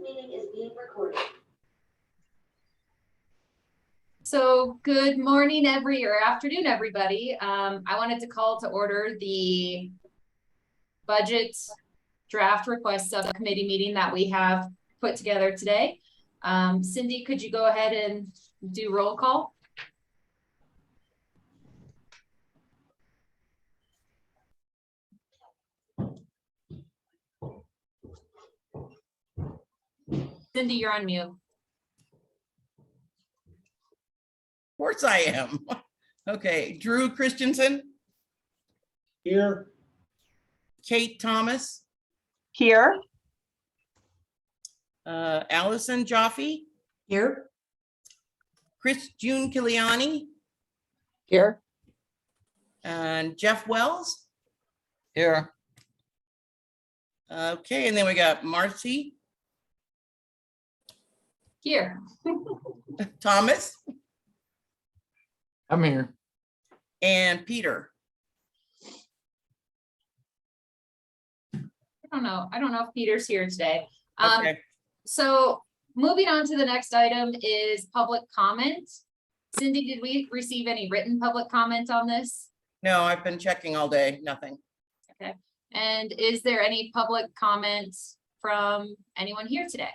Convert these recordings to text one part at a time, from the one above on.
meeting is being recorded. So good morning or afternoon, everybody. I wanted to call to order the budget draft request subcommittee meeting that we have put together today. Cindy, could you go ahead and do roll call? Cindy, you're on mute. Of course I am. Okay, Drew Christensen. Here. Kate Thomas. Here. Allison Jaffe. Here. June Kiliani. Here. And Jeff Wells. Here. Okay, and then we got Marcy Here. Thomas I'm here. and Peter. I don't know if Peter's here today. Okay. So moving on to the next item is public comment. Cindy, did we receive any written public comment on this? No, I've been checking all day, nothing. Okay. And is there any public comments from anyone here today?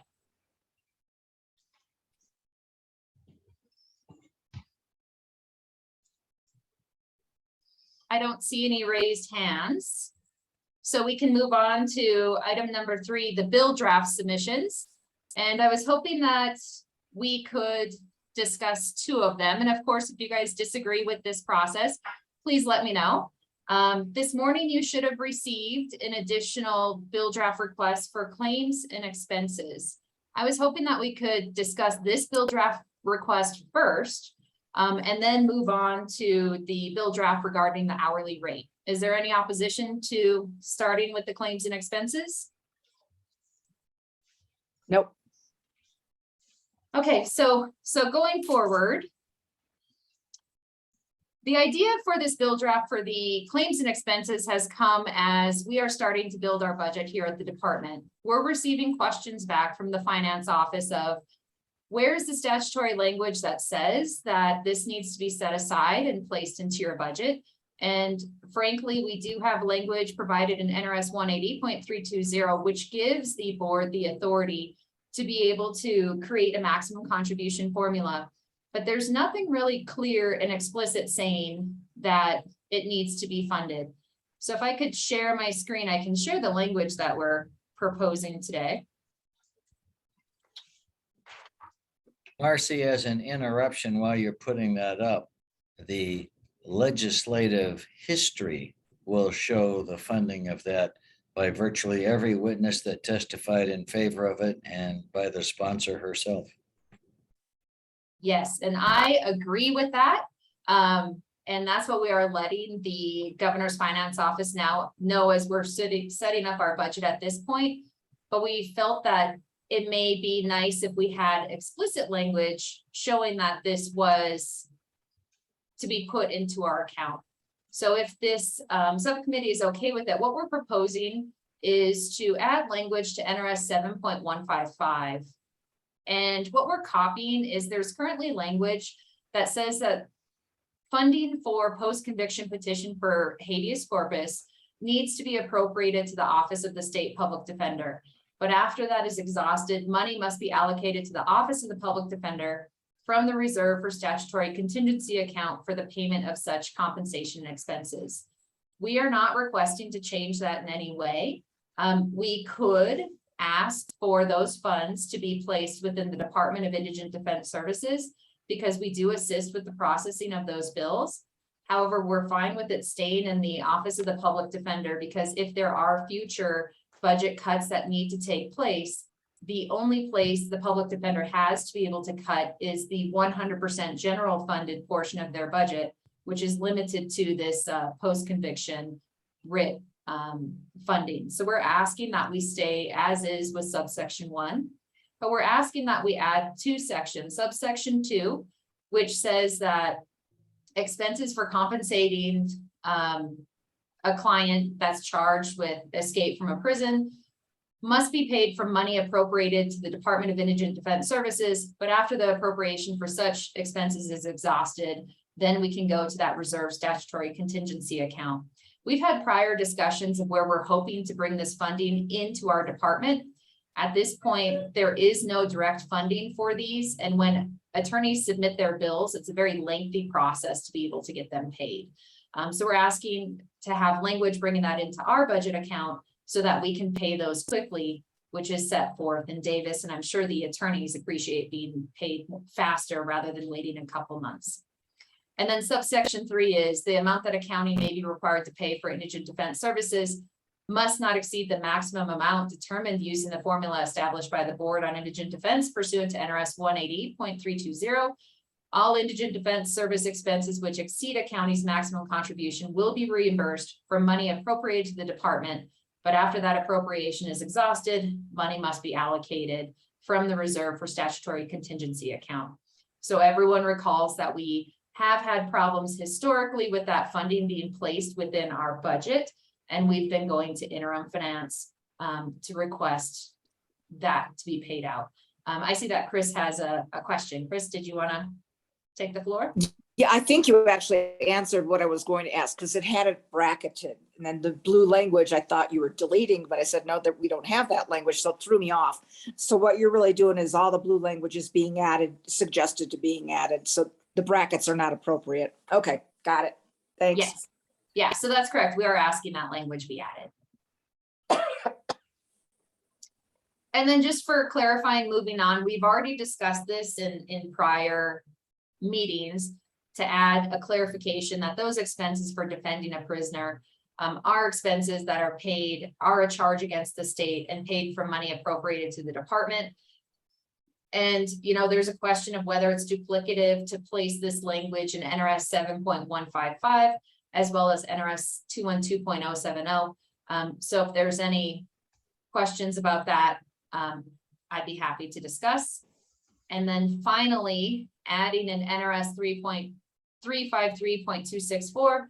I don't see any raised hands. So we can move on to item number 3, the bill draft submissions. And I was hoping that we could discuss 2 of them. And of course, if you guys disagree with this process, please let me know. This morning, you should have received an additional bill draft request for claims and expenses. I was hoping that we could discuss this bill draft request first, and then move on to the bill draft regarding the hourly rate. Is there any opposition to starting with the claims and expenses? Nope. Okay, so going forward, the idea for this bill draft for the claims and expenses has come as we are starting to build our budget here at the department. We're receiving questions back from the finance office of where's the statutory language that says that this needs to be set aside and placed into your budget. And frankly, we do have language provided in NRS 180.320, which gives the board the authority to be able to create a maximum contribution formula. But there's nothing really clear and explicit saying that it needs to be funded. So if I could share my screen, I can share the language that we're proposing today. Marcy, as an interruption while you're putting that up, the legislative history will show the funding of that by virtually every witness that testified in favor of it and by the sponsor herself. Yes, and I agree with that. And that's what we are letting the governor's finance office now know as we're setting up our budget at this point. But we felt that it may be nice if we had explicit language showing that this was to be put into our account. So if this subcommittee is okay with it, what we're proposing is to add language to NRS 7.155. And what we're copying is there's currently language that says that funding for post-conviction petition for habeas corpus needs to be appropriated to the Office of the State Public Defender. But after that is exhausted, money must be allocated to the Office of the Public Defender from the reserve for statutory contingency account for the payment of such compensation and expenses. We are not requesting to change that in any way. We could ask for those funds to be placed within the Department of Indigent Defense Services because we do assist with the processing of those bills. However, we're fine with it staying in the Office of the Public Defender because if there are future budget cuts that need to take place, the only place the public defender has to be able to cut is the 100% general funded portion of their budget, which is limited to this post-conviction writ funding. So we're asking that we stay as is with subsection 1, but we're asking that we add 2 sections, subsection 2, which says that expenses for compensating a client that's charged with escape from a prison must be paid from money appropriated to the Department of Indigent Defense Services, but after the appropriation for such expenses is exhausted, then we can go to that reserve statutory contingency account. We've had prior discussions of where we're hoping to bring this funding into our department. At this point, there is no direct funding for these, and when attorneys submit their bills, it's a very lengthy process to be able to get them paid. So we're asking to have language bringing that into our budget account so that we can pay those quickly, which is set forth in Davis, and I'm sure the attorneys appreciate being paid faster rather than waiting a couple months. And then subsection 3 is the amount that a county may be required to pay for indigent defense services must not exceed the maximum amount determined using the formula established by the Board on Indigent Defense pursuant to NRS 180.320. All indigent defense service expenses which exceed a county's maximum contribution will be reimbursed from money appropriated to the department, but after that appropriation is exhausted, money must be allocated from the reserve for statutory contingency account. So everyone recalls that we have had problems historically with that funding being placed within our budget. And we've been going to interim finance to request that to be paid out. I see that Chris has a question. Chris, did you want to take the floor? Yeah, I think you actually answered what I was going to ask because it had it bracketed. And then the blue language, I thought you were deleting, but I said, no, that we don't have that language. So it threw me off. So what you're really doing is all the blue language is being added, suggested to being added. So the brackets are not appropriate. Okay, got it. Thanks. Yes. Yeah, so that's correct. We are asking that language be added. And then just for clarifying, moving on, we've already discussed this in prior meetings to add a clarification that those expenses for defending a prisoner are expenses that are paid, are a charge against the state and paid from money appropriated to the department. And, you know, there's a question of whether it's duplicative to place this language in NRS 7.155 as well as NRS 212.070. So if there's any questions about that, I'd be happy to discuss. And then finally, adding an NRS 3.353.264,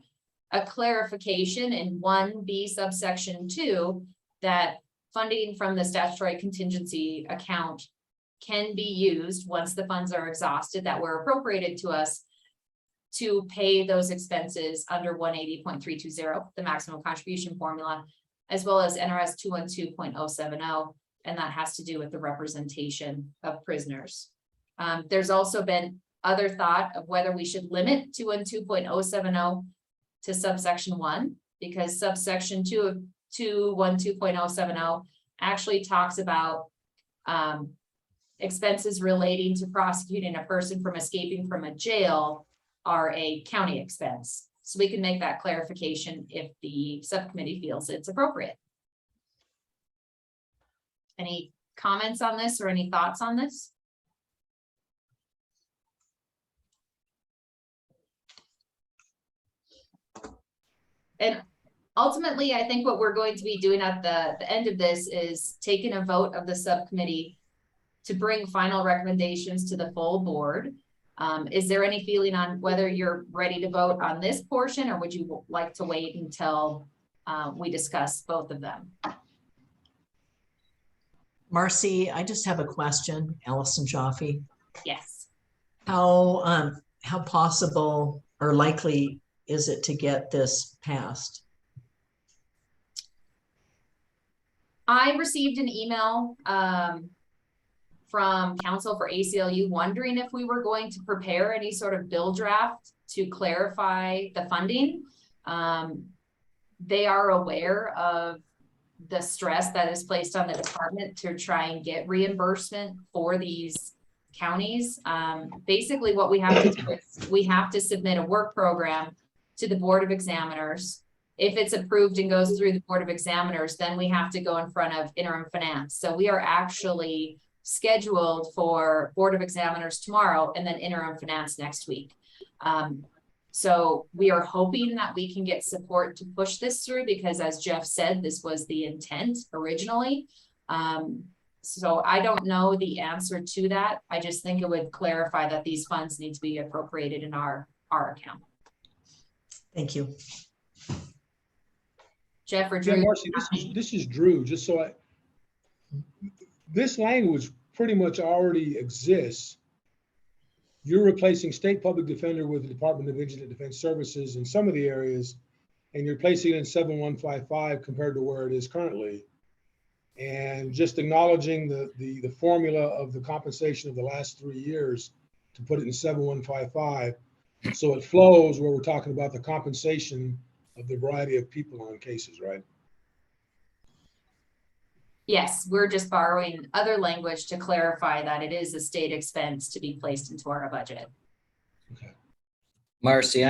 a clarification in 1B subsection 2 that funding from the statutory contingency account can be used once the funds are exhausted that were appropriated to us to pay those expenses under 180.320, the maximum contribution formula, as well as NRS 212.070, and that has to do with the representation of prisoners. There's also been other thought of whether we should limit 212.070 to subsection 1, because subsection 2 of 212.070 actually talks about expenses relating to prosecuting a person from escaping from a jail are a county expense. So we can make that clarification if the subcommittee feels it's appropriate. Any comments on this or any thoughts on this? And ultimately, I think what we're going to be doing at the end of this is taking a vote of the subcommittee to bring final recommendations to the full board. Is there any feeling on whether you're ready to vote on this portion, or would you like to wait until we discuss both of them? Marcy, I just have a question. Allison Jaffe. Yes. How possible or likely is it to get this passed? I received an email from counsel for ACLU wondering if we were going to prepare any sort of bill draft to clarify the funding. They are aware of the stress that is placed on the department to try and get reimbursement for these counties. Basically what we have to do is we have to submit a work program to the Board of Examiners. If it's approved and goes through the Board of Examiners, then we have to go in front of interim finance. So we are actually scheduled for Board of Examiners tomorrow and then interim finance next week. So we are hoping that we can get support to push this through because, as Jeff said, this was the intent originally. So I don't know the answer to that. I just think it would clarify that these funds need to be appropriated in our account. Thank you. Jeff or Yeah, Drew? Marcy, this is Drew, just so this language pretty much already exists. You're replacing state public defender with the Department of Vigilant Defense Services in some of the areas, and you're placing it in 7155 compared to where it is currently. And just acknowledging the formula of the compensation of the last 3 years to put it in 7155. So it flows where we're talking about the compensation of the variety of people on cases, right? Yes, we're just borrowing other language to clarify that it is a state expense to be placed into our budget. Okay. Marcy,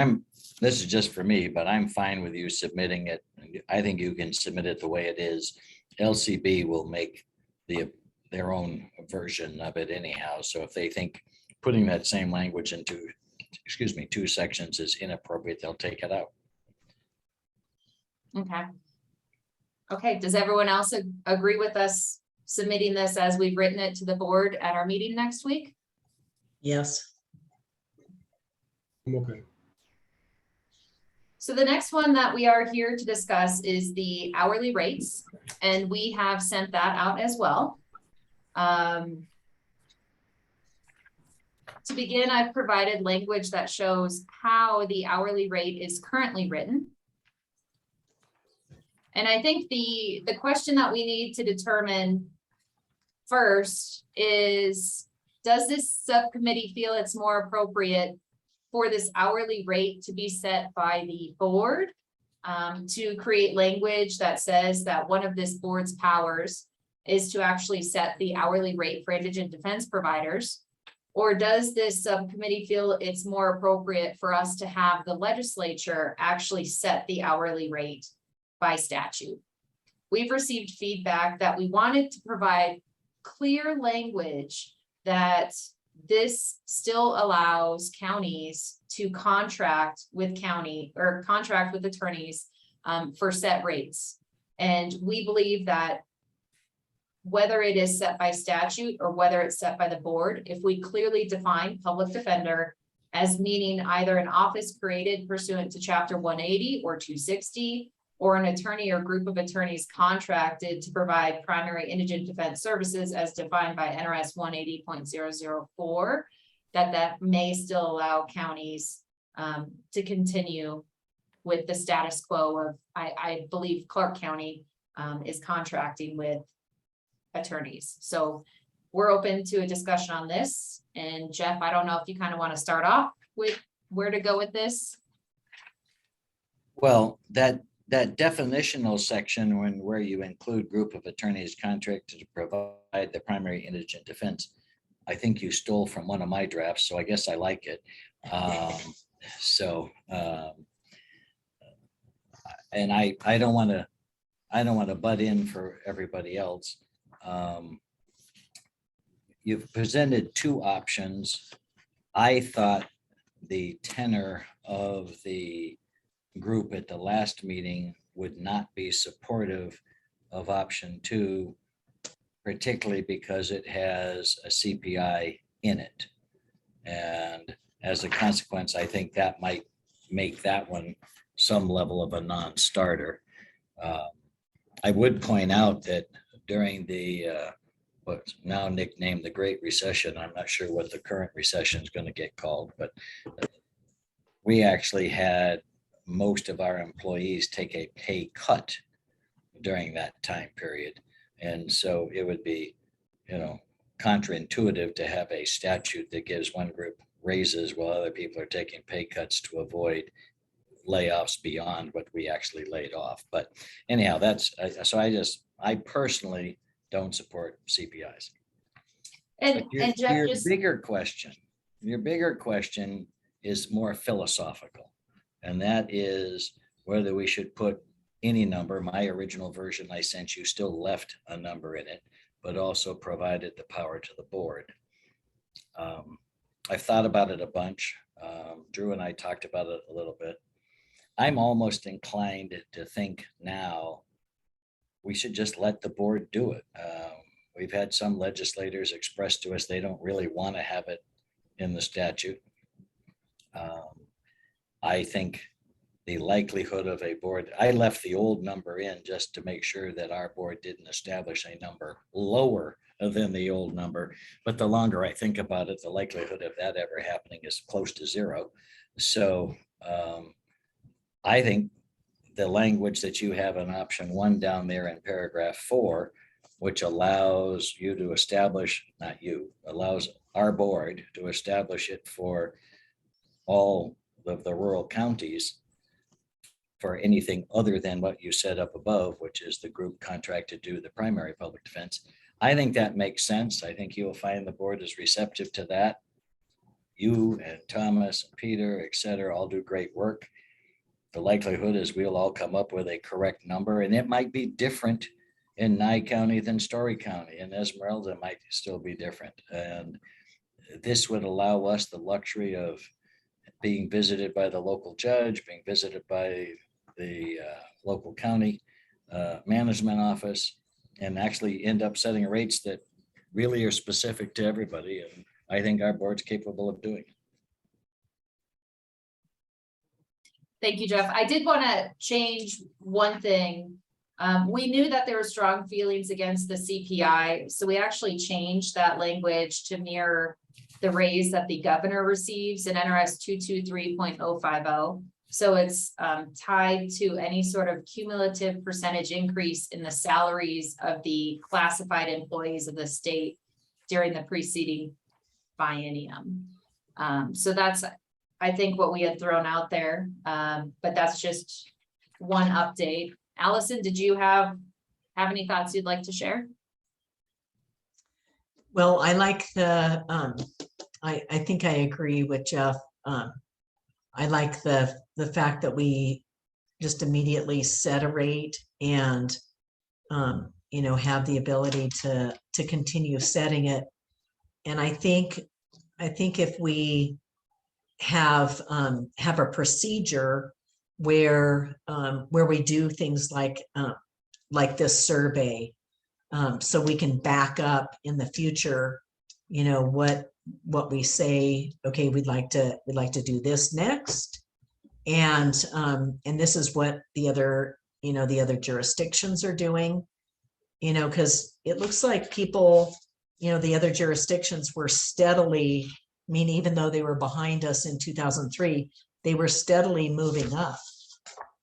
this is just for me, but I'm fine with you submitting it. I think you can submit it the way it is. LCB will make their own version of it anyhow. So if they think putting that same language into, 2 sections is inappropriate, they'll take it out. Okay. Okay, does everyone else agree with us submitting this as we've written it to the board at our meeting next week? Yes. I'm okay. So the next one that we are here to discuss is the hourly rates, and we have sent that out as well. To begin, I've provided language that shows how the hourly rate is currently written. And I think the question that we need to determine first is, does this subcommittee feel it's more appropriate for this hourly rate to be set by the board, to create language that says that one of this board's powers is to actually set the hourly rate for indigent defense providers? Or does this subcommittee feel it's more appropriate for us to have the legislature actually set the hourly rate by statute? We've received feedback that we wanted to provide clear language that this still allows counties to contract with attorneys for set rates. And we believe that whether it is set by statute or whether it's set by the board, if we clearly define public defender as meaning either an office created pursuant to Chapter 180 or 260, or an attorney or group of attorneys contracted to provide primary indigent defense services as defined by NRS 180.004, that may still allow counties to continue with the status quo of, I believe Clark County is contracting with attorneys. So we're open to a discussion on this. And Jeff, I don't know if you kind of want to start off with where to go with this. Well, that definitional section where you include group of attorneys contracted to provide the primary indigent defense, I think you stole from one of my drafts, so I guess I like it. And I don't want to butt in for everybody else. You've presented 2 options. I thought the tenor of the group at the last meeting would not be supportive of option 2, particularly because it has a CPI in it. And as a consequence, I think that might make that one some level of a non-starter. I would point out that during the what's now nicknamed the Great Recession, I'm not sure what the current recession is going to get called, but we actually had most of our employees take a pay cut during that time period. And so it would be, counterintuitive to have a statute that gives one group raises while other people are taking pay cuts to avoid layoffs beyond what we actually laid off. But anyhow, I personally don't support CPIs. And Jeff, Your bigger question is more philosophical. And that is whether we should put any number. My original version I sent you still left a number in it, but also provided the power to the board. I've thought about it a bunch. Drew and I talked about it a little bit. I'm almost inclined to think now we should just let the board do it. We've had some legislators express to us they don't really want to have it in the statute. I think the likelihood of a board, I left the old number in just to make sure that our board didn't establish a number lower than the old number. But the longer I think about it, the likelihood of that ever happening is close to zero. So I think the language that you have in option 1 down there in paragraph 4, which allows you to establish, not you, allows our board to establish it for all of the rural counties for anything other than what you set up above, which is the group contract to do the primary public defense. I think that makes sense. I think you'll find the board is receptive to that. You and Thomas and Peter, et cetera, all do great work. The likelihood is we'll all come up with a correct number, and it might be different in Nye County than Story County, and Esmeralda might still be different. And this would allow us the luxury of being visited by the local judge, being visited by the local county management office, and actually end up setting rates that really are specific to everybody. And I think our board's capable of doing it. Thank you, Jeff. I did want to change one thing. We knew that there were strong feelings against the CPI, so we actually changed that language to mirror the raise that the governor receives in NRS 223.050. So it's tied to any sort of cumulative percentage increase in the salaries of the classified employees of the state during the preceding biennium. So that's, I think, what we had thrown out there, but that's just one update. Allison, did you have any thoughts you'd like to share? Well, I like the, I think I agree with Jeff. I like the fact that we just immediately set a rate and, you know, have the ability to continue setting it. And I think if we have a procedure where we do things like this survey, so we can back up in the future, you know, what we say, okay, we'd like to do this next. And this is what the other jurisdictions are doing, you know, because it looks like people, you know, the other jurisdictions were steadily, I mean, even though they were behind us in 2003, they were steadily moving up.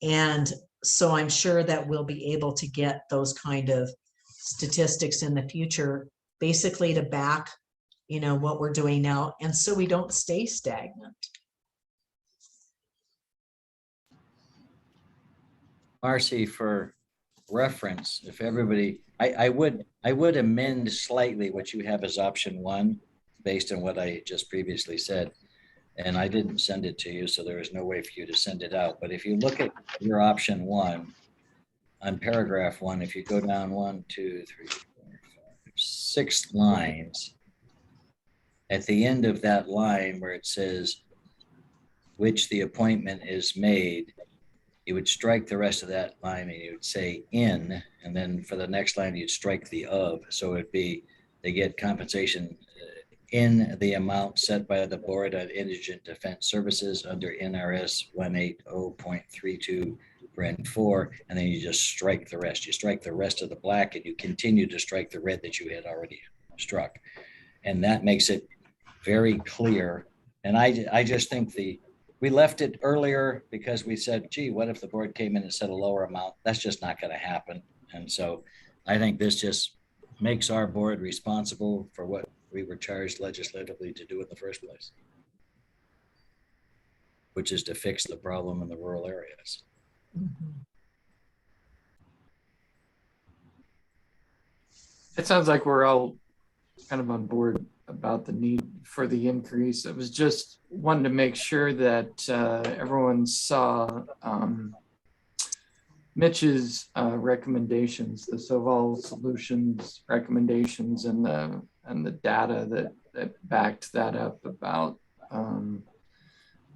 And so I'm sure that we'll be able to get those kind of statistics in the future, basically to back, you know, what we're doing now. And so we don't stay stagnant. Marcy, for reference, if everybody, I would amend slightly what you have as option 1 based on what I just previously said. And I didn't send it to you, so there is no way for you to send it out. But if you look at your option 1 on paragraph 1, if you go down 1, 2, 3, 4, 5, 6 lines, at the end of that line where it says which the appointment is made, you would strike the rest of that line and you would say in, and then for the next line, you'd strike the of. So it'd be, they get compensation in the amount set by the Board of Indigent Defense Services under NRS 180.32 Brand 4, and then you just strike the rest. You strike the rest of the black and you continue to strike the red that you had already struck. And that makes it very clear. And I just think we left it earlier because we said, gee, what if the board came in and said a lower amount? That's just not going to happen. And so I think this just makes our board responsible for what we were charged legislatively to do in the first place, which is to fix the problem in the rural areas. It sounds like we're all kind of on board about the need for the increase. It was just wanting to make sure that everyone saw Mitch's recommendations, the Soval Solutions recommendations, and the data that backed that up about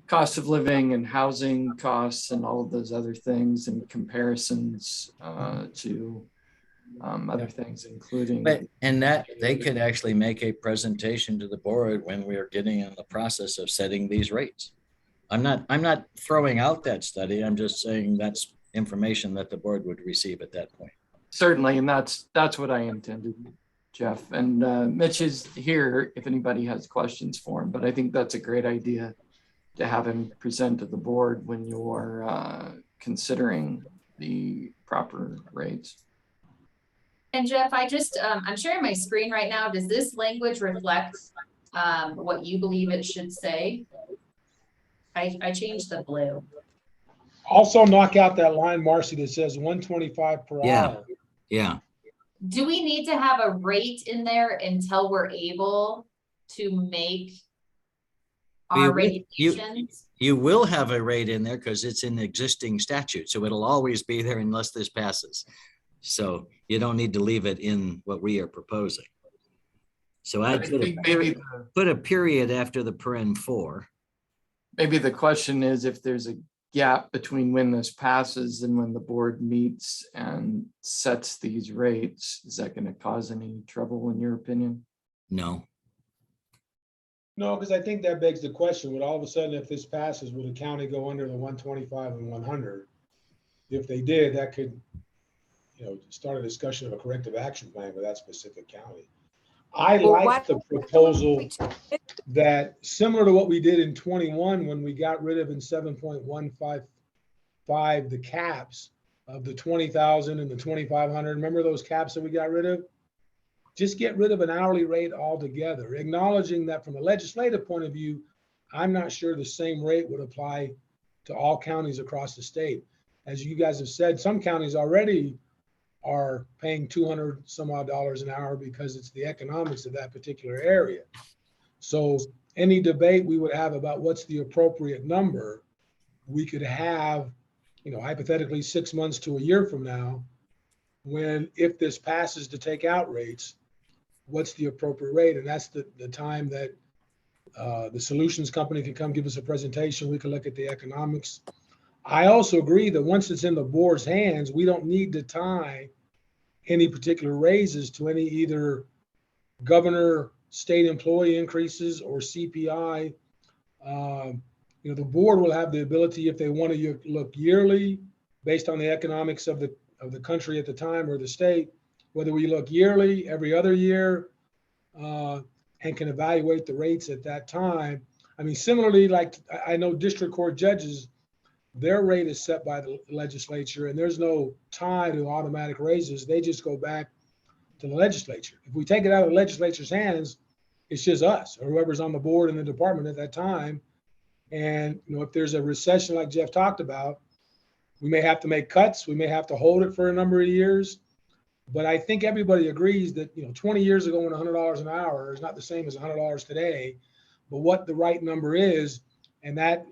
cost of living and housing costs and all of those other things and comparisons to other things, including. And that they could actually make a presentation to the board when we are getting in the process of setting these rates. I'm not throwing out that study. I'm just saying that's information that the board would receive at that point. Certainly, and that's what I intended, Jeff. And Mitch is here if anybody has questions for him, but I think that's a great idea to have him present to the board when you're considering the proper rates. And Jeff, I'm sharing my screen right now. Does this language reflect what you believe it should say? I changed the blue. Also knock out that line, Marcy, that says 125 per Yeah. hour. Yeah, Do we need to have a rate in there until we're able to make our You- regulations? you will have a rate in there because it's in existing statute, so it'll always be there unless this passes. So you don't need to leave it in what we are proposing. So I I'd think maybe put a period after the paren 4. maybe the question is if there's a gap between when this passes and when the board meets and sets these rates, is that going to cause any trouble in your opinion? No, No, because I think that begs the question, would all of a sudden, if this passes, would the county go under the 125 and 100? If they did, that could, start a discussion of a corrective action plan for that specific county. I Well, like the proposal that, similar to what we did in 21, when we got rid of in 7.155 the caps of the 20,000 and the 2,500. Remember those caps that we got rid of? Just get rid of an hourly rate altogether, acknowledging that from a legislative point of view, I'm not sure the same rate would apply to all counties across the state. As you guys have said, some counties already are paying 200 some odd dollars an hour because it's the economics of that particular area. So any debate we would have about what's the appropriate number, we could have, hypothetically 6 months to a year from now, when, if this passes to take out rates, what's the appropriate rate? And that's the time that the solutions company can come give us a presentation. We can look at the economics. I also agree that once it's in the board's hands, we don't need to tie any particular raises to any either governor, state employee increases or CPI. The board will have the ability, if they want to look yearly based on the economics of the country at the time or the state, whether we look yearly, every other year, and can evaluate the rates at that time. I mean, similarly, like I know district court judges, their rate is set by the legislature and there's no tie to automatic raises. They just go back to the legislature. If we take it out of the legislature's hands, it's just us or whoever's on the board in the department at that time. And, if there's a recession like Jeff talked about, we may have to make cuts. We may have to hold it for a number of years. But I think everybody agrees that, 20 years ago when $100 an hour is not the same as $100 today, but what the right number is, and that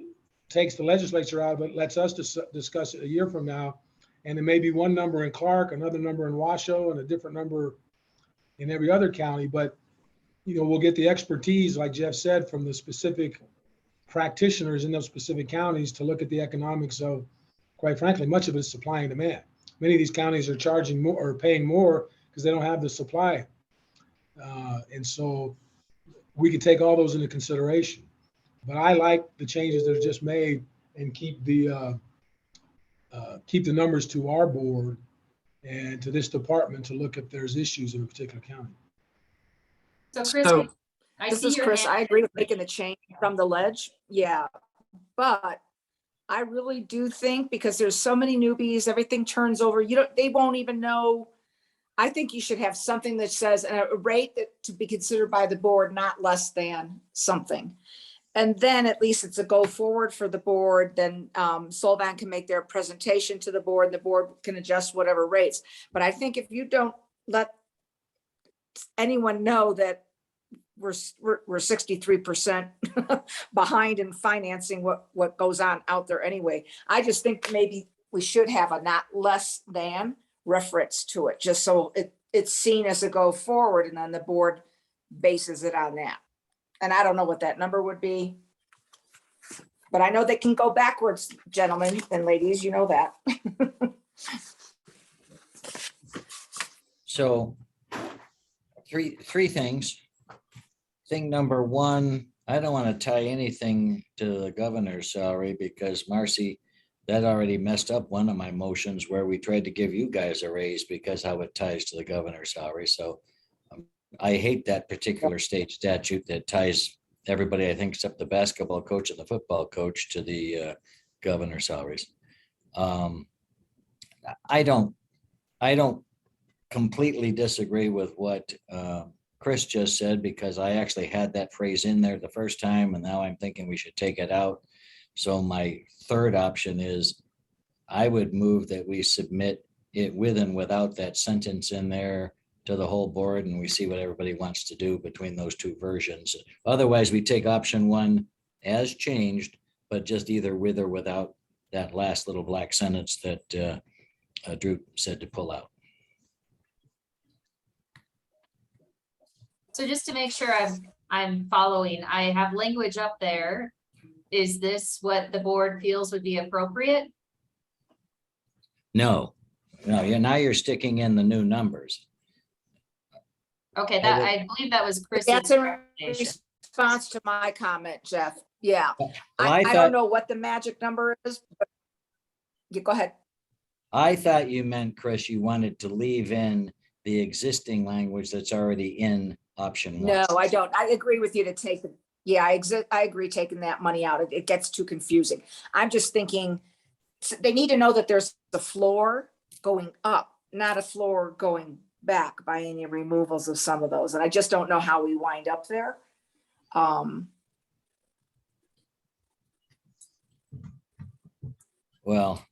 takes the legislature out of it, lets us discuss it a year from now. And it may be one number in Clark, another number in Washoe, and a different number in every other county. But, we'll get the expertise, like Jeff said, from the specific practitioners in those specific counties to look at the economics of, quite frankly, much of it is supply and demand. Many of these counties are charging more or paying more because they don't have the supply. And so we could take all those into consideration. But I like the changes that are just made and keep the numbers to our board and to this department to look if there's issues in a particular county. So Chris, So- I This see is your Chris. hand. I agree with making the change from the ledge. Yeah. But I really do think because there's so many newbies, everything turns over. They won't even know. I think you should have something that says a rate that to be considered by the board, not less than something. And then at least it's a go forward for the board. Then Solvan can make their presentation to the board. The board can adjust whatever rates. But I think if you don't let anyone know that we're 63% behind in financing what goes on out there anyway. I just think maybe we should have a not less than reference to it, just so it's seen as a go forward and then the board bases it on that. And I don't know what that number would be, but I know they can go backwards, gentlemen and ladies, you know that. so three things. Thing number one, I don't want to tie anything to the governor's salary because Marcy, that already messed up one of my motions where we tried to give you guys a raise because how it ties to the governor's salary. So I hate that particular state statute that ties everybody, I think, except the basketball coach and the football coach to the governor's salaries. I don't completely disagree with what Chris just said, because I actually had that phrase in there the first time, and now I'm thinking we should take it out. So my third option is I would move that we submit it with and without that sentence in there to the whole board, and we see what everybody wants to do between those two versions. Otherwise, we take option one as changed, but just either with or without that last little black sentence that Drew said to pull out. So just to make sure I'm following, I have language up there. Is this what the board feels would be appropriate? No, now you're sticking in the new numbers. Okay, I would- I believe that was Chris's That's in recommendation. response to my comment, Jeff. Yeah. Well, I thought- don't know what the magic number is, but you go ahead. I thought you meant, Chris, you wanted to leave in the existing language that's already in option one. No, I don't. I agree with you to take the, yeah, I agree taking that money out. It gets too confusing. I'm just thinking, they need to know that there's the floor going up, not a floor going back by any removals of some of those. And I just don't know how we wind up there. Well,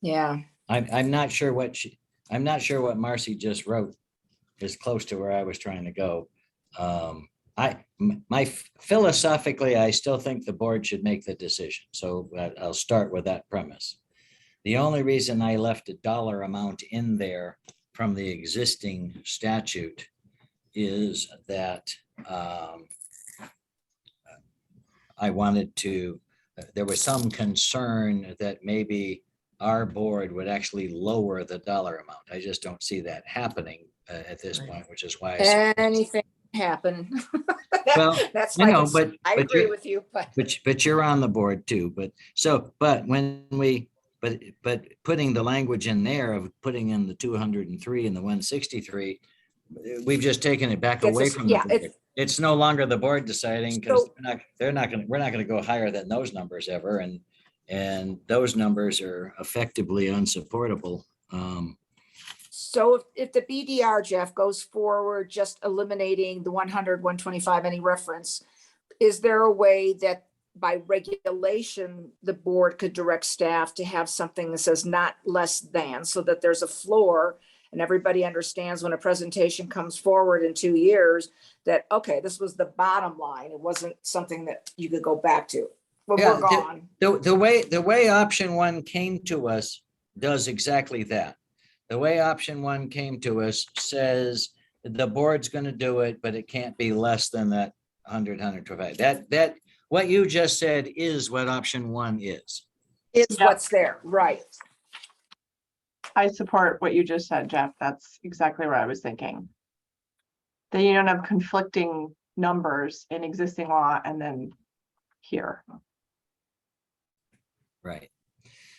Yeah, I'm not sure what Marcy just wrote is close to where I was trying to go. Philosophically, I still think the board should make the decision. So I'll start with that premise. The only reason I left a dollar amount in there from the existing statute is that I wanted to, there was some concern that maybe our board would actually lower the dollar amount. I just don't see that happening at this Right. point, which is why. I said- anything happen. Well, That's I my, know, concern. I but agree you're- with you, but But you're on the board too, but when we, but putting the language in there of putting in the 203 and the 163, we've just taken it back Gets away us- from the yeah, board. It's no longer the board deciding because So- we're not gonna go higher than those numbers ever, and those numbers are effectively unsupportable. so if the BDR, Jeff, goes forward, just eliminating the 100, 125, any reference, is there a way that by regulation, the board could direct staff to have something that says not less than, so that there's a floor and everybody understands when a presentation comes forward in 2 years that, okay, this was the bottom line. It wasn't something that you could go back to. But Yeah, we're gone. The way option one came to us does exactly that. The way option one came to us says the board's gonna do it, but it can't be less than that 100, 125. That, what you just said is what option one is. Is Yeah. what's there, right? I support what you just said, Jeff. That's exactly what I was thinking. Then you don't have conflicting numbers in existing law and then here. Right.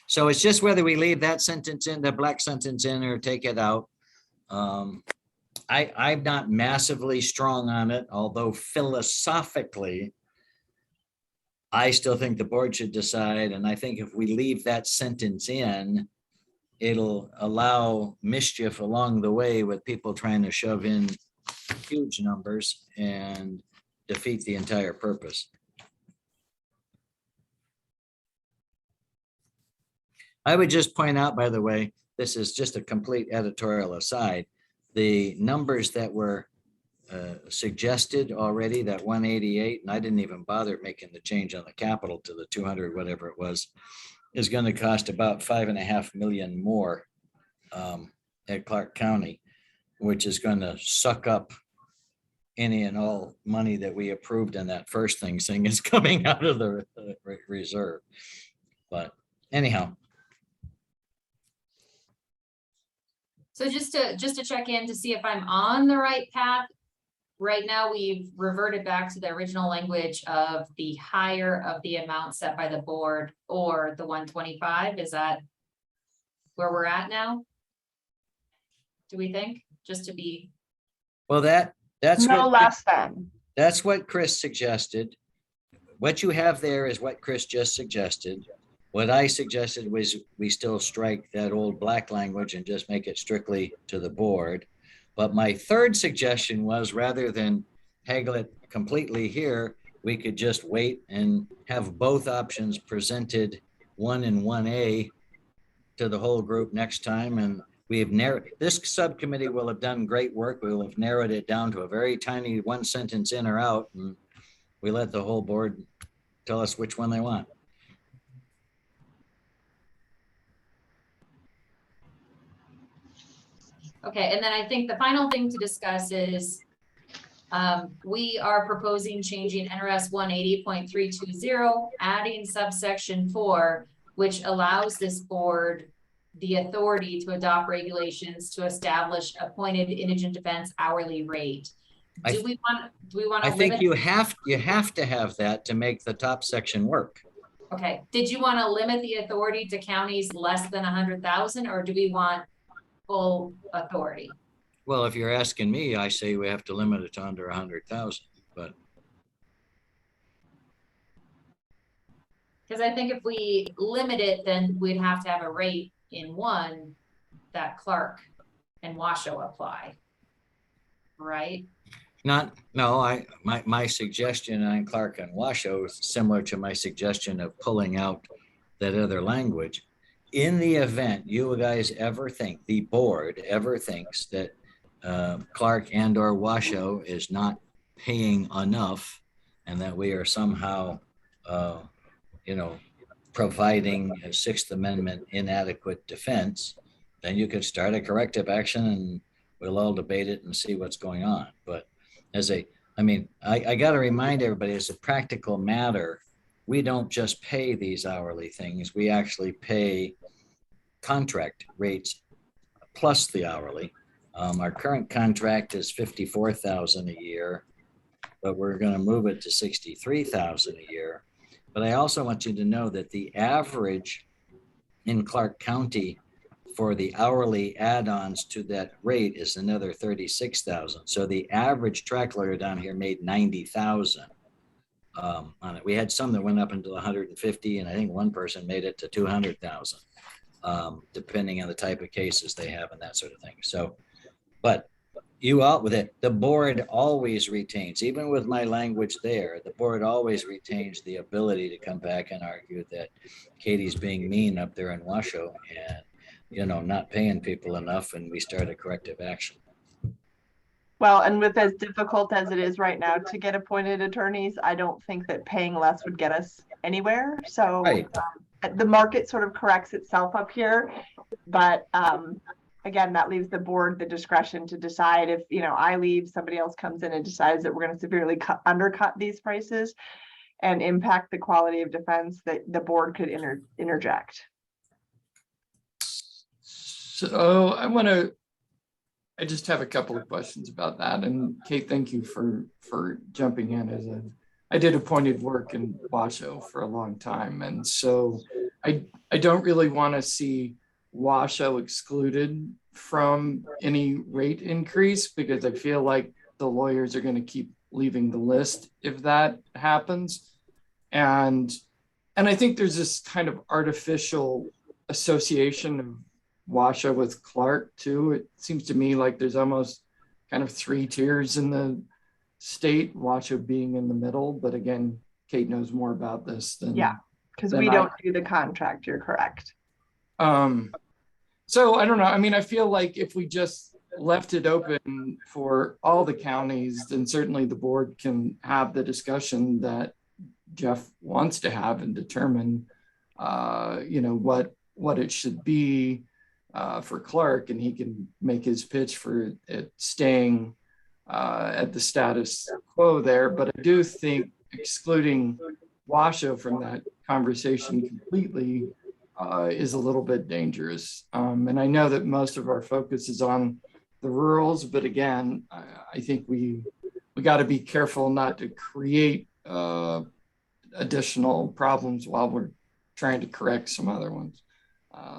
So it's just whether we leave that sentence in, the black sentence in, or take it out. I'm not massively strong on it, although philosophically, I still think the board should decide, and I think if we leave that sentence in, it'll allow mischief along the way with people trying to shove in huge numbers and defeat the entire purpose. I would just point out, by the way, this is just a complete editorial aside, the numbers that were suggested already, that 188, and I didn't even bother making the change on the capital to the 200, whatever it was, is going to cost about 5.5 million more at Clark County, which is going to suck up any and all money that we approved in that first thing, saying is coming out of the reserve. But anyhow. So just to check in to see if I'm on the right path. right now we've reverted back to the original language of the higher of the amount set by the board or the 125. Is that where we're at now? Do we think, just to be, Well, that's No what, less than. that's what Chris suggested. What you have there is what Chris just suggested. What I suggested was we still strike that old black language and just make it strictly to the board. But my third suggestion was, rather than haggle it completely here, we could just wait and have both options presented, 1 and 1A, to the whole group next time. And we have narrowed, this subcommittee will have done great work. We will have narrowed it down to a very tiny one sentence in or out, and we let the whole board tell us which one they want. okay, and then I think the final thing to discuss is we are proposing changing NRS 180.320, adding subsection 4, which allows this board the authority to adopt regulations to establish appointed indigent defense hourly rate. Do we want I to think limit? you have to have that to make the top section work. Okay, did you want to limit the authority to counties less than 100,000, or do we want full authority? Well, if you're asking me, I say we have to limit it to under 100,000, but Because I think if we limit it, then we'd have to have a rate in one that Clark and Washoe apply. Right? my suggestion on Clark and Washoe is similar to my suggestion of pulling out that other language. In the event you guys ever think, the board ever thinks that Clark and or Washoe is not paying enough and that we are somehow, providing a Sixth Amendment inadequate defense, then you could start a corrective action and we'll all debate it and see what's going on. But I got to remind everybody, as a practical matter, we don't just pay these hourly things. We actually pay contract rates plus the hourly. Our current contract is $54,000 a year, but we're going to move it to $63,000 a year. But I also want you to know that the average in Clark County for the hourly add-ons to that rate is another 36,000. So the average track lawyer down here made 90,000 on it. We had some that went up into 150, and I think one person made it to 200,000, depending on the type of cases they have and that sort of thing. So, but you out with it. The board always retains, even with my language there, the board always retains the ability to come back and argue that Katie's being mean up there in Washoe and, not paying people enough, and we start a corrective action. Well, and with as difficult as it is right now to get appointed attorneys, I don't think that paying less would get us anywhere. So Right. The market sort of corrects itself up here. But again, that leaves the board the discretion to decide if, I leave, somebody else comes in and decides that we're going to severely undercut these prices and impact the quality of defense, that the board could interject. So I just have a couple of questions about that. And Kate, thank you for jumping in. I did appointed work in Washoe for a long time. And so I don't really want to see Washoe excluded from any rate increase, because I feel like the lawyers are going to keep leaving the list if that happens. And I think there's this kind of artificial association of Washoe with Clark too. It seems to me like there's almost kind of 3 tiers in the state, Washoe being in the middle. But again, Kate knows more about this than Because we don't do the contract. You're correct. So I don't know. I feel like if we just left it open for all the counties, then certainly the board can have the discussion that Jeff wants to have and determine, what it should be for Clark, and he can make his pitch for it staying at the status quo there. But I do think excluding Washoe from that conversation completely is a little bit dangerous. And I know that most of our focus is on the rurals, but again, I think we we got to be careful not to create additional problems while we're trying to correct some other ones.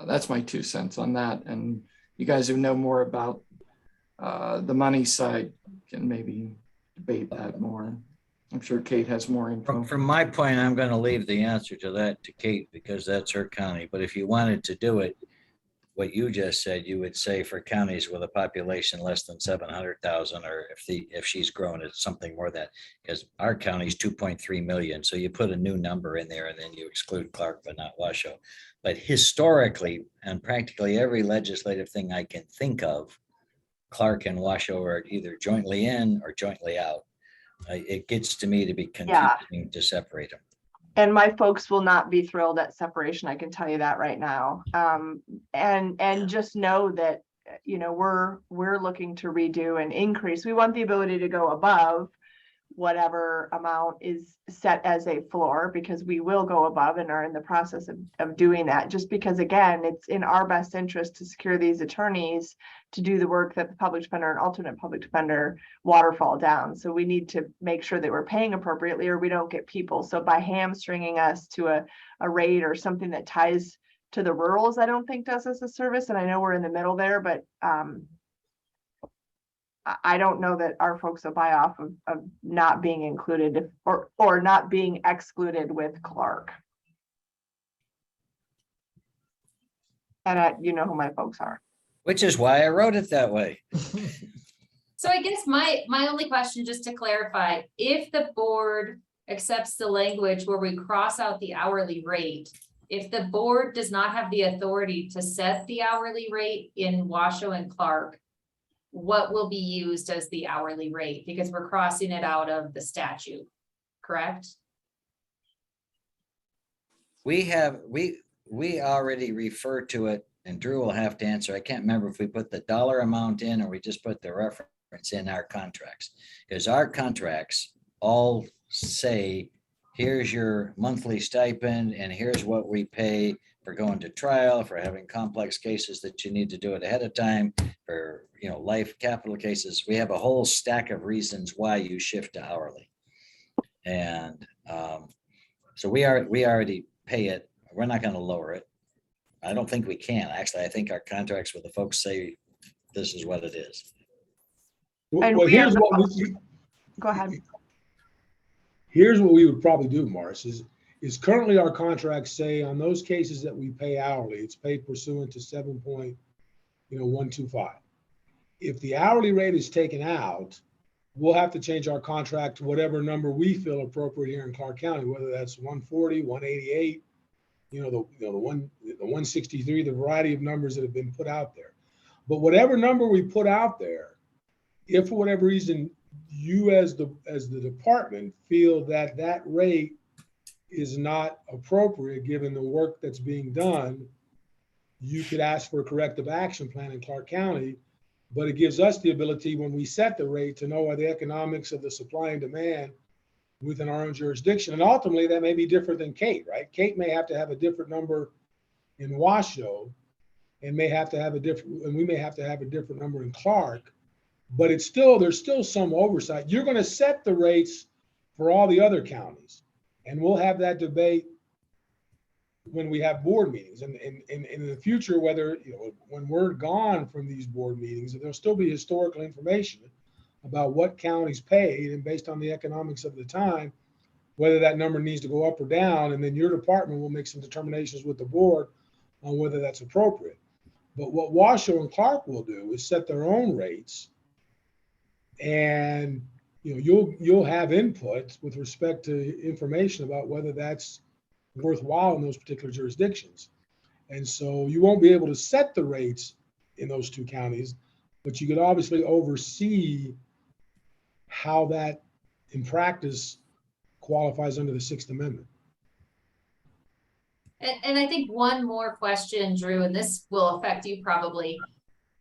That's my 2 cents on that. And you guys who know more about the money side can maybe debate that more. I'm sure Kate has more info. From my point, I'm going to leave the answer to that to Kate because that's her county. But if you wanted to do it, what you just said, you would say for counties with a population less than 700,000, or if she's grown, it's something more than that, because our county is 2.3 million. So you put a new number in there and then you exclude Clark, but not Washoe. But historically, and practically every legislative thing I can think of, Clark and Washoe are either jointly in or jointly out. It gets to me to be confusing to separate them. And my folks will not be thrilled at separation, I can tell you that right now. And just know that, you know, we're looking to redo and increase. We want the ability to go above whatever amount is set as a floor, because we will go above and are in the process of doing that. Just because, again, it's in our best interest to secure these attorneys to do the work that the public defender and alternate public defender waterfall down. So we need to make sure that we're paying appropriately or we don't get people. So by hamstringing us to a rate or something that ties to the rurals, I don't think does us a service. And I know we're in the middle there, but I don't know that our folks will buy off of not being included or not being excluded with Clark. And you know who my folks are. Which is why I wrote it that way. So I guess my only question, just to clarify, if the board accepts the language where we cross out the hourly rate, if the board does not have the authority to set the hourly rate in Washoe and Clark, what will be used as the hourly rate? Because we're crossing it out of the statute, correct? We already refer to it, and Drew will have to answer. I can't remember if we put the dollar amount in or we just put the reference in our contracts. Because our contracts all say, here's your monthly stipend and here's what we pay for going to trial, for having complex cases that you need to do it ahead of time, for, you know, life capital cases. We have a whole stack of reasons why you shift to hourly. And so we already pay it. We're not going to lower it. I don't think we can. Actually, I think our contracts with the folks say this is what it is. And Well, we are here's the what folks. Go ahead. here's what we would probably do, Morris, is currently our contracts say on those cases that we pay hourly, it's paid pursuant to 7.125. If the hourly rate is taken out, we'll have to change our contract to whatever number we feel appropriate here in Clark County, whether that's 140, 188, the 163, the variety of numbers that have been put out there. But whatever number we put out there, if for whatever reason you as the department feel that that rate is not appropriate given the work that's being done, you could ask for a corrective action plan in Clark County. But it gives us the ability, when we set the rate, to know what the economics of the supply and demand within our own jurisdiction. And ultimately, that may be different than Kate, right? Kate may have to have a different number in Washoe, and may have to have a different, and we may have to have a different number in Clark. But it's still, there's still some oversight. You're going to set the rates for all the other counties, and we'll have that debate when we have board meetings. And in the future, whether, when we're gone from these board meetings, there'll still be historical information about what counties paid, and based on the economics of the time, whether that number needs to go up or down. And then your department will make some determinations with the board on whether that's appropriate. But what Washoe and Clark will do is set their own rates, and you'll have input with respect to information about whether that's worthwhile in those particular jurisdictions. And so you won't be able to set the rates in those two counties, but you could obviously oversee how that in practice qualifies under the Sixth Amendment. And I think one more question, Drew, and this will affect you probably,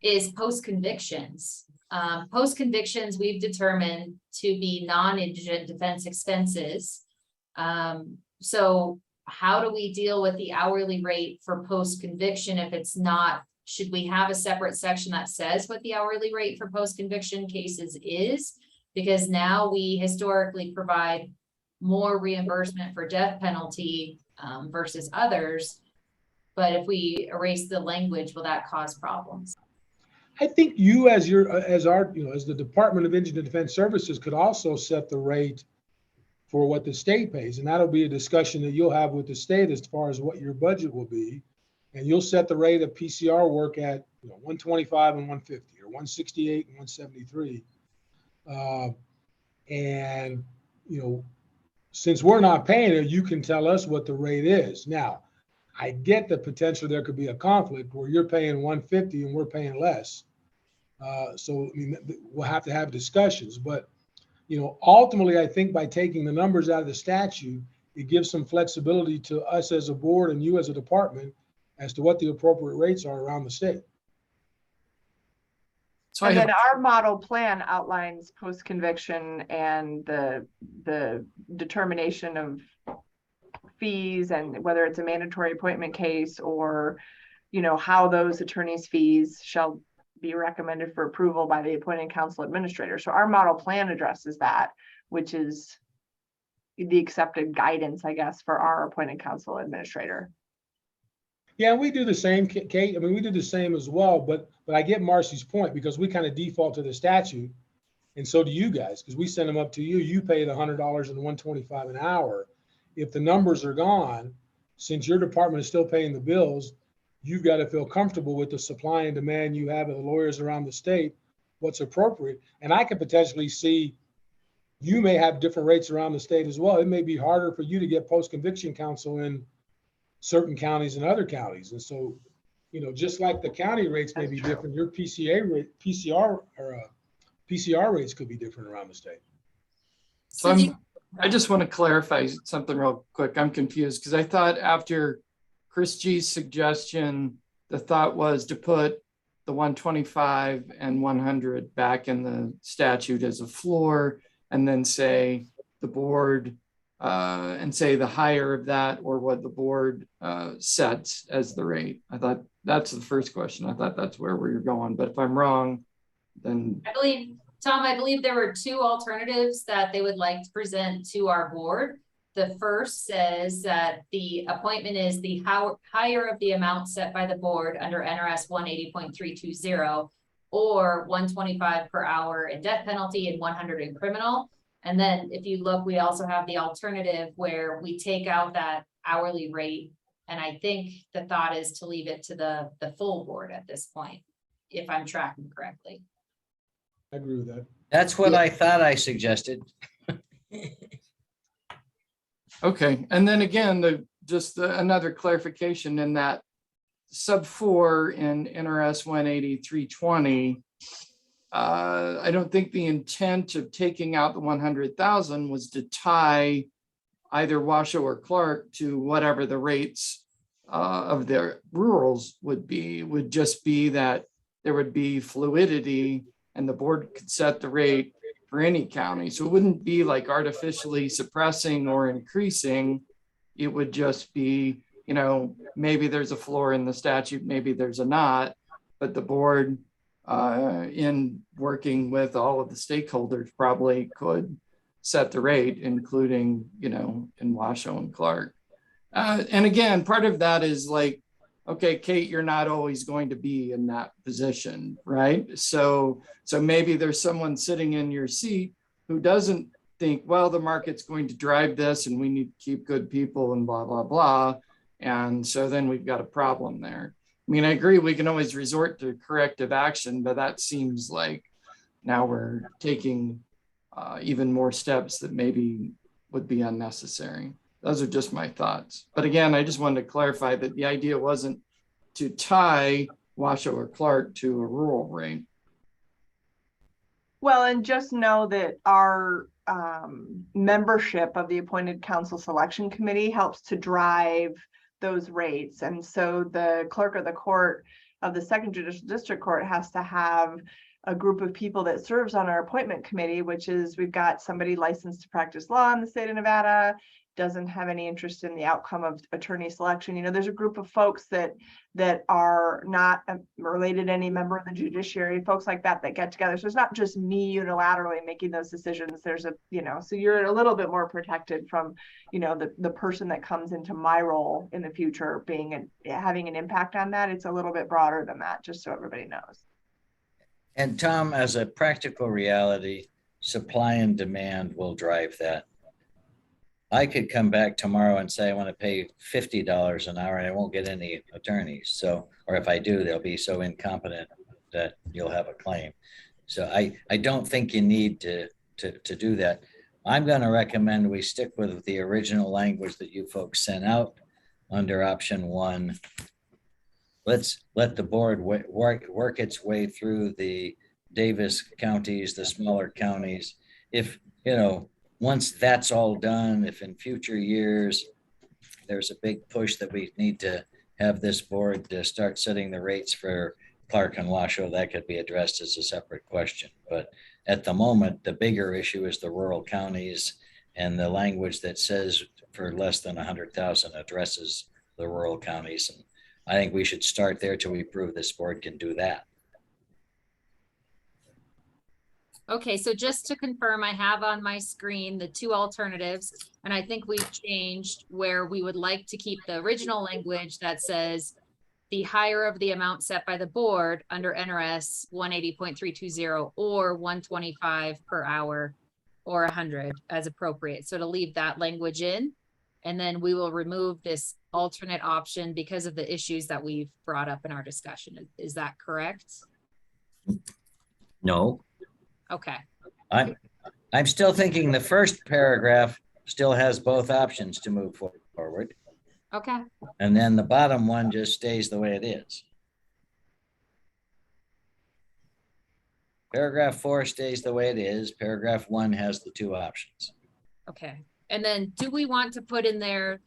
is post-convictions. Post-convictions we've determined to be non-indigent defense expenses. So how do we deal with the hourly rate for post-conviction if it's not? Should we have a separate section that says what the hourly rate for post-conviction cases is? Because now we historically provide more reimbursement for death penalty versus others. But if we erase the language, will that cause problems? I think you as the Department of Engineering Defense Services could also set the rate for what the state pays. And that'll be a discussion that you'll have with the state as far as what your budget will be. And you'll set the rate of PCR work at 125 and 150 or 168 and 173. And, since we're not paying it, you can tell us what the rate is. Now, I get the potential there could be a conflict where you're paying 150 and we're paying less. So, we'll have to have discussions. But, ultimately, I think by taking the numbers out of the statute, it gives some flexibility to us as a board and you as a department as to what the appropriate rates are around the state. So I And have, then our model plan outlines post-conviction and the determination of fees and whether it's a mandatory appointment case or, how those attorneys' fees shall be recommended for approval by the appointed council administrator. So our model plan addresses that, which is the accepted guidance, I guess, for our appointed council administrator. Yeah, we do the same, Kate. We do the same as well, but I get Marcy's point because we kind of default to the statute. And so do you guys, because we send them up to you. You pay the $100 and $125 an hour. If the numbers are gone, since your department is still paying the bills, you've got to feel comfortable with the supply and demand you have of the lawyers around the state, what's appropriate. And I could potentially see you may have different rates around the state as well. It may be harder for you to get post-conviction counsel in certain counties and other counties. And so, just like the county rates may be different, your PCR rates could be different around the state. so I just want to clarify something real quick. I'm confused because I thought after Chris G's suggestion, the thought was to put the 125 and 100 back in the statute as a floor and then say the board and say the higher of that or what the board sets as the rate. I thought that's the first question. I thought that's where we were going, but if I'm wrong, then. I believe there were two alternatives that they would like to present to our board. The first says that the appointment is the higher of the amount set by the board under NRS 180.320 or 125 per hour in death penalty and 100 in criminal. And then if you look, we also have the alternative where we take out that hourly rate. And I think the thought is to leave it to the full board at this point, if I'm tracking correctly. I agree with that. That's what I thought I suggested. Okay, and then again, another clarification in that sub 4 in NRS 180.320. I don't think the intent of taking out the 100,000 was to tie either Washoe or Clark to whatever the rates of their rurals would be. Would just be that there would be fluidity and the board could set the rate for any county. So it wouldn't be like artificially suppressing or increasing. It would just be, maybe there's a floor in the statute, maybe there's a not, but the board in working with all of the stakeholders probably could set the rate, including, in Washoe and Clark. And again, part of that is like, okay, Kate, you're not always going to be in that position, right? So maybe there's someone sitting in your seat who doesn't think, well, the market's going to drive this and we need to keep good people and blah, blah, blah. And so then we've got a problem there. I agree, we can always resort to corrective action, but that seems like now we're taking even more steps that maybe would be unnecessary. Those are just my thoughts. But again, I just wanted to clarify that the idea wasn't to tie Washoe or Clark to a rural rate. Well, and just know that our membership of the appointed council selection committee helps to drive those rates. And so the clerk of the court of the second judicial district court has to have a group of people that serves on our appointment committee, which is we've got somebody licensed to practice law in the state of Nevada, doesn't have any interest in the outcome of attorney selection. You know, there's a group of folks that are not related to any member of the judiciary, folks like that get together. So it's not just me unilaterally making those decisions. There's a, you know, so you're a little bit more protected from, you know, the person that comes into my role in the future being having an impact on that. It's a little bit broader than that, just so everybody knows. And Tom, as a practical reality, supply and demand will drive that. I could come back tomorrow and say I want to pay $50 an hour and I won't get any attorneys. So, or if I do, they'll be so incompetent that you'll have a claim. So I don't think you need to do that. I'm going to recommend we stick with the original language that you folks sent out under option 1. Let's let the board work its way through the Davis counties, the smaller counties. If, you know, once that's all done, if in future years there's a big push that we need to have this board to start setting the rates for Clark and Washoe, that could be addressed as a separate question. But at the moment, the bigger issue is the rural counties, and the language that says for less than 100,000 addresses the rural counties. And I think we should start there till we prove this board can do that. Okay, so just to confirm, I have on my screen the 2 alternatives, and I think we've changed where we would like to keep the original language that says the higher of the amount set by the board under NRS 180.320 or 125 per hour or 100 as appropriate. So to leave that language in, and then we will remove this alternate option because of the issues that we've brought up in our discussion. Is that correct? No. Okay. I'm still thinking the first paragraph still has both options to move forward. Okay. And then the bottom one just stays the way it is. Paragraph 4 stays the way it is. Paragraph 1 has the 2 options. Okay. And then do we want to put in there,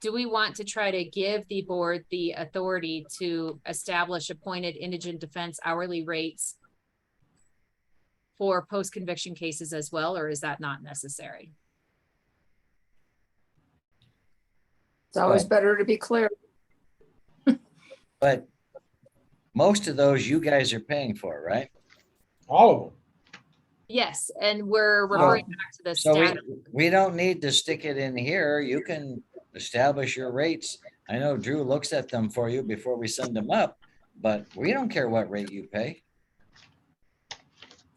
do we want to try to give the board the authority to establish appointed indigent defense hourly rates for post-conviction cases as well, or is that not necessary? It's always Right. better to be clear. But most of those you guys are paying for, right? All of them. Yes, and we're referring back to the So status. we don't need to stick it in here. You can establish your rates. I know Drew looks at them for you before we send them up, but we don't care what rate you pay.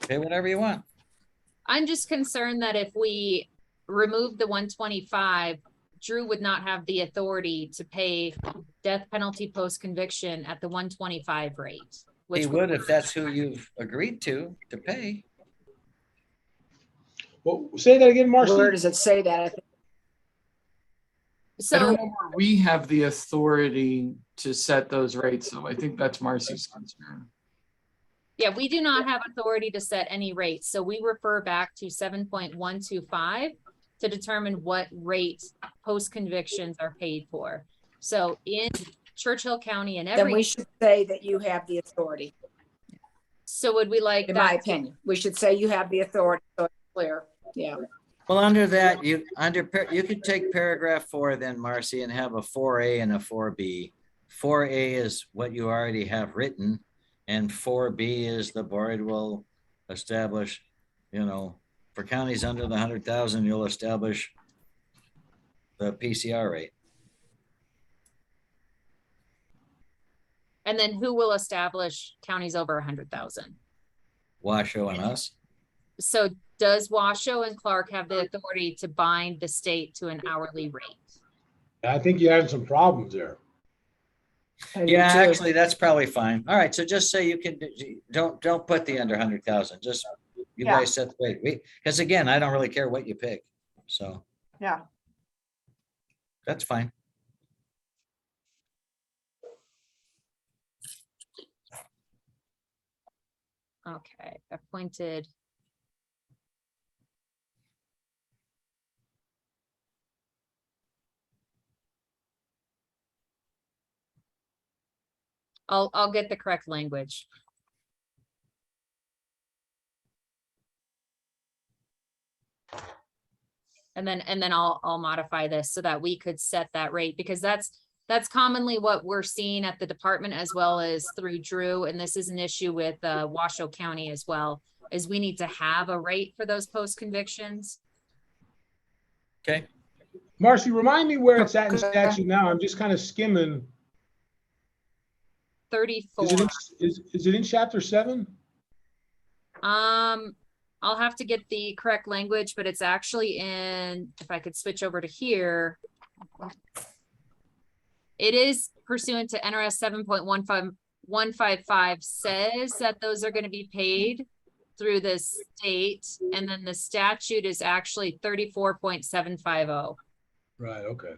Pay whatever you want. I'm just concerned that if we remove the 125, Drew would not have the authority to pay death penalty post-conviction at the 125 rate. He Which would if that's who you've agreed to pay. Well, say that again, Marcy. Where does it say that? I don't So, know where we have the authority to set those rates, though. I think that's Marcy's concern. yeah, we do not have authority to set any rates. So we refer back to 7.125 to determine what rate post-convictions are paid for. So in Churchill County and Then we every, should say that you have the authority, so would we like in my that? opinion. We should say you have the authority, so it's clear. Yeah. Well, under that, you could take paragraph 4 then, Marcy, and have a 4A and a 4B. 4A is what you already have written, and 4B is the board will establish, you know, for counties under the 100,000, you'll establish the PCR rate. And then who will establish counties over 100,000? Washoe and us. So does Washoe and Clark have the authority to bind the state to an hourly rate? I think you had some problems there. I do Yeah, too. actually, that's probably fine. All right, so just say you can, don't put the under 100,000, just you Yeah. guys set the rate. Because again, I don't really care what you pick, so Yeah. that's fine. Okay, appointed. I'll get the correct language. And then I'll modify this so that we could set that rate, because that's commonly what we're seeing at the department as well as through Drew. And this is an issue with Washoe County as well, is we need to have a rate for those post convictions. Okay, Marcy, remind me where it's at in statute now. I'm just kind of skimming. 34. Is it in chapter 7? I'll have to get the correct language, but it's actually in, if I could switch over to here. It is pursuant to NRS 7.15155 says that those are going to be paid through the state, and then the statute is actually 34.750. Right, okay.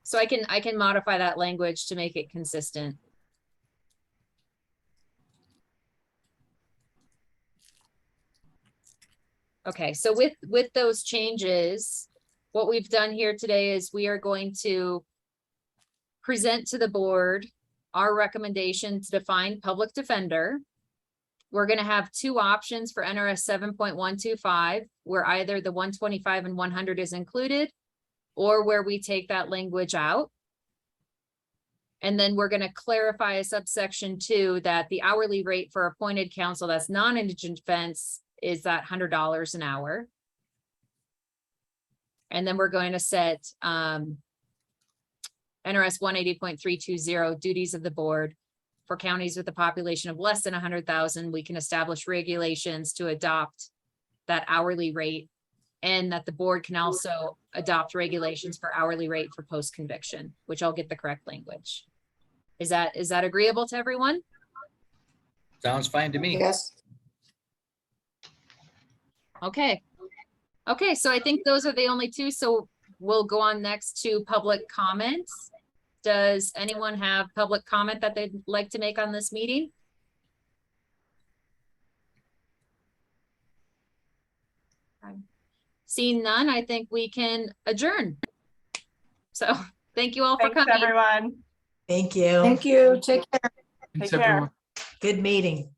So I can modify that language to make it consistent. Okay, so with those changes, what we've done here today is we are going to present to the board our recommendation to define public defender. We're going to have two options for NRS 7.125, where either the 125 and 100 is included, or where we take that language out. And then we're going to clarify a subsection 2 that the hourly rate for appointed counsel that's non-indigent defense is that $100 an hour. And then we're going to set NRS 180.320 duties of the board. For counties with a population of less than 100,000, we can establish regulations to adopt that hourly rate, and that the board can also adopt regulations for hourly rate for post-conviction, which I'll get the correct language. Is that agreeable to everyone? sounds fine to me. Yes. Okay. Okay, so I think those are the only two. So we'll go on next to public comments. Does anyone have public comment that they'd like to make on this meeting? Seeing none, I think we can adjourn. So thank you all for Thanks, coming. everyone. Thank you. Thank you. Take care. Thanks, Take care. everyone. Good meeting.